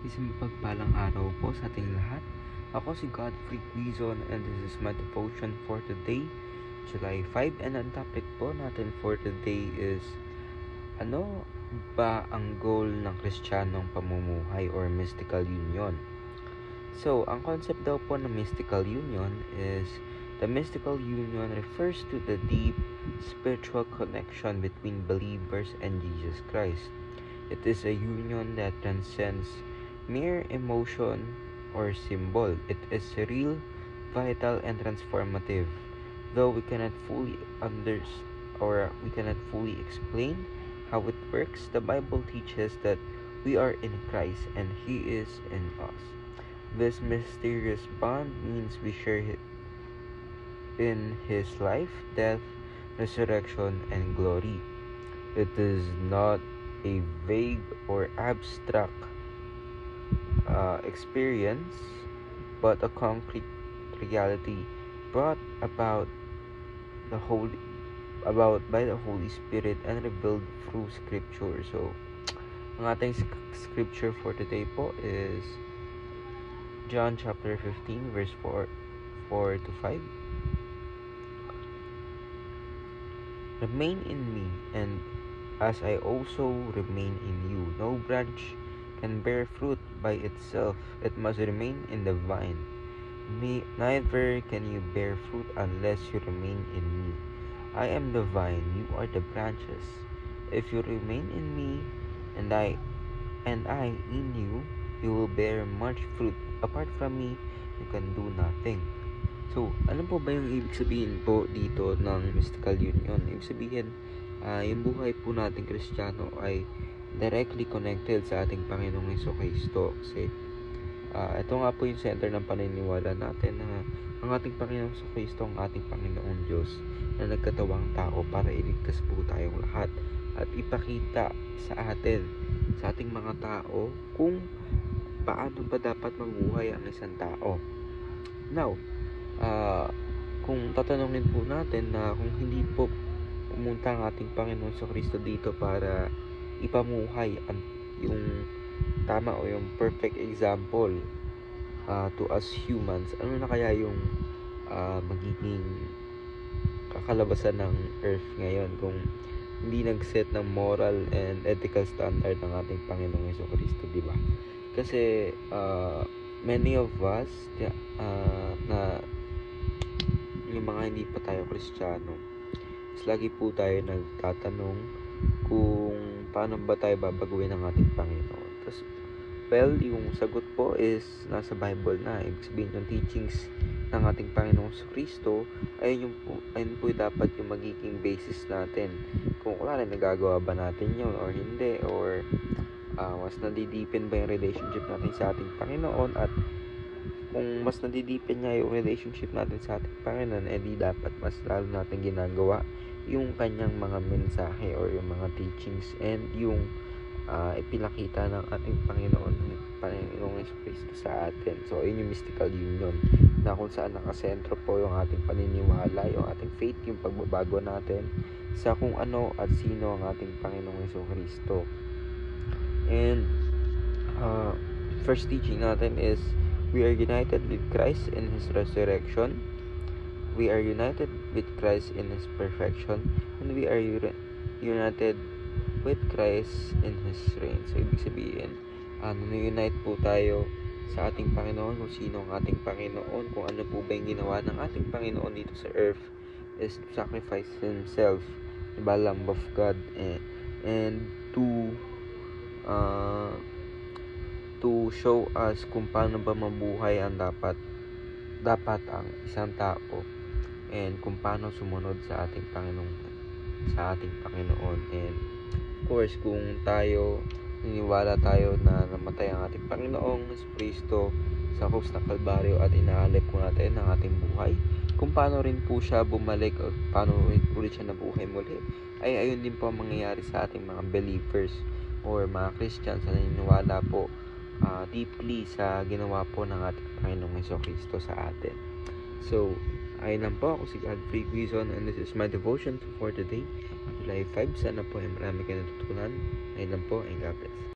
Isang mapagpalang araw po sa ating lahat. Ako si Godfrey Quizon and this is my devotion for today, July 5. And ang topic po natin for today is ano ba ang goal ng Kristiyanong pamumuhay or mystical union? So, ang concept daw po ng mystical union is the mystical union refers to the deep spiritual connection between believers and Jesus Christ. It is a union that transcends mere emotion or symbol. It is real, vital, and transformative. Though we cannot fully we cannot fully explain how it works, the Bible teaches that we are in Christ and He is in us. This mysterious bond means we share in His life, death, resurrection, and glory. It is not a vague or abstract experience, but a concrete reality brought about by the Holy Spirit and revealed through Scripture. So, ang ating scripture for today po is John chapter 15 verse 4 to 5. Remain in me, and as I also remain in you. No branch can bear fruit by itself. It must remain in the vine. Neither can you bear fruit unless you remain in me. I am the vine, you are the branches. If you remain in me, and I in you, you will bear much fruit. Apart from me, you can do nothing. So, ano po ba yung ibig sabihin po dito ng mystical union? Ibig sabihin, yung buhay po nating Kristiyano ay directly connected sa ating Panginoong Jesucristo. Kasi, ito nga po yung center ng paniniwala natin na ang ating Panginoong Jesucristo ang ating Panginoong Diyos na nagkatawang tao para iligtas po tayong lahat at ipakita sa atin, sa ating mga tao, kung paano ba dapat mabuhay ang isang tao. Now, kung tatanungin po natin na kung hindi po pumunta ang ating Panginoon sa Kristo dito para ipamuhay yung tama o yung perfect example to us humans, ano na kaya yung magiging kakalabasan ng earth ngayon kung hindi nag-set ng moral and ethical standard ng ating Panginoong Jesucristo, di ba? Kasi many of us na yung mga hindi pa tayo Kristiyano, lagi po tayo nagtatanong kung paano ba tayo babaguhin ng ating Panginoon. Tapos, yung sagot po is nasa Bible na. Ibig sabihin yung teachings ng ating Panginoong Kristo, ayun po dapat yung magiging basis natin. Kung nagagawa ba natin yun or hindi, or mas nadidipin ba yung relationship natin sa ating Panginoon, at kung mas nadidipin niya yung relationship natin sa ating Panginoon, di dapat mas lalo natin ginagawa yung kanyang mga mensahe or yung mga teachings and yung ipinakita ng ating Panginoong Jesucristo sa atin. So, yun yung mystical union na kung saan nakasentro po yung ating paniniwala, yung ating faith, yung pagbabago natin sa kung ano at sino ang ating Panginoong Jesucristo. And first teaching natin is we are united with Christ in His resurrection. We are united with Christ in His perfection. And we are united with Christ in His reign. So, ibig sabihin, nunite po tayo sa ating Panginoon, kung sino ang ating Panginoon, kung ano po ba yung ginawa ng ating Panginoon dito sa earth is to sacrifice Himself, diba, Lamb of God, and to show us kung paano ba mabuhay ang dapat ang isang tao, and kung paano sumunod sa ating Panginoon. And of course, kung niniwala tayo na namatay ang ating Panginoong Kristo sa krus ng Kalbaryo at inaalay po natin ang ating buhay, kung paano rin po siya bumalik o paano rin po siya nabuhay muli, ay ayun din po ang mangyayari sa ating mga believers or mga Christians na naniniwala po deeply sa ginawa po ng ating Panginoong Jesucristo sa atin. So, ayun lang po, ako si Godfrey Quizon and this is my devotion for today, July 5. Sana po ay marami kayo natutunan. Ayun lang po, and God bless.